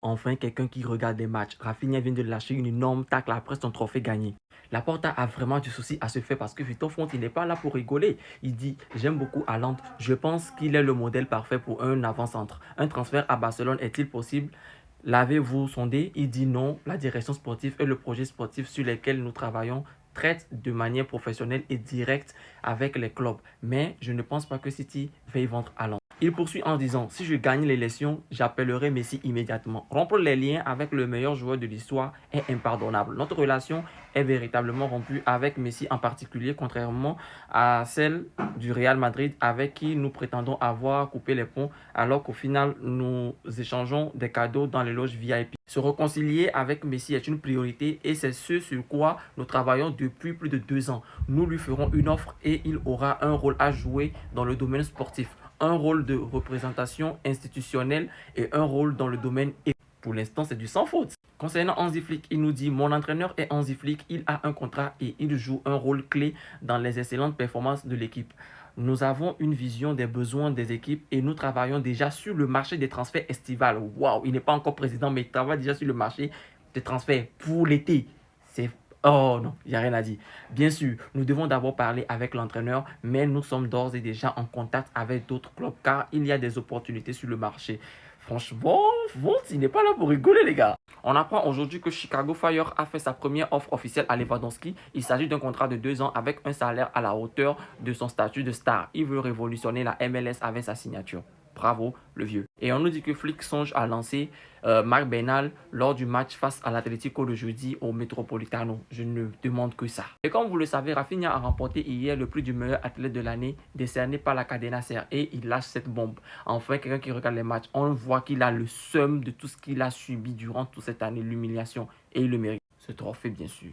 Enfin, quelqu'un qui regarde les matchs. Rafinha vient de lâcher une énorme tacle après son trophée gagné. Laporta a vraiment du souci à se faire parce que Victor Font, il n'est pas là pour rigoler. Il dit, j'aime beaucoup Haaland. Je pense qu'il est le modèle parfait pour un avant-centre. Un transfert à Barcelone est-il possible? L'avez-vous sondé? Il dit non. La direction sportive et le projet sportif sur lesquels nous travaillons traitent de manière professionnelle et directe avec les clubs. Mais je ne pense pas que City veuille vendre Haaland. Il poursuit en disant, si je gagne l'élection, j'appellerai Messi immédiatement. Rompre les liens avec le meilleur joueur de l'histoire est impardonnable. Notre relation est véritablement rompue avec Messi en particulier, contrairement à celle du Real Madrid avec qui nous prétendons avoir coupé les ponts, alors qu'au final, nous échangeons des cadeaux dans les loges VIP. Se réconcilier avec Messi est une priorité et c'est ce sur quoi nous travaillons depuis plus de 2 ans. Nous lui ferons une offre et il aura un rôle à jouer dans le domaine sportif, un rôle de représentation institutionnelle et un rôle dans le domaine économique. Pour l'instant, c'est du sans faute. Concernant Hansi Flick, il nous dit, mon entraîneur est Hansi Flick, il a un contrat et il joue un rôle clé dans les excellentes performances de l'équipe. Nous avons une vision des besoins des équipes et nous travaillons déjà sur le marché des transferts estivales. Waouh, il n'est pas encore président, mais il travaille déjà sur le marché des transferts pour l'été. C'est Oh non, il n'y a rien à dire. Bien sûr, nous devons d'abord parler avec l'entraîneur, mais nous sommes d'ores et déjà en contact avec d'autres clubs car il y a des opportunités sur le marché. Franchement, Vont, il n'est pas là pour rigoler, les gars. On apprend aujourd'hui que Chicago Fire a fait sa première offre officielle à Lewandowski. Il s'agit d'un contrat de 2 ans avec un salaire à la hauteur de son statut de star. Il veut révolutionner la MLS avec sa signature. Bravo, le vieux. Et on nous dit que Flick songe à lancer Marc Bernal lors du match face à l'Atlético de jeudi au Metropolitano. Je ne demande que ça. Et comme vous le savez, Rafinha a remporté hier le prix du meilleur athlète de l'année décerné par la Cadena Ser et il lâche cette bombe. Enfin, quelqu'un qui regarde les matchs, on voit qu'il a le seum de tout ce qu'il a subi durant toute cette année, l'humiliation, et il le mérite. Ce trophée, bien sûr.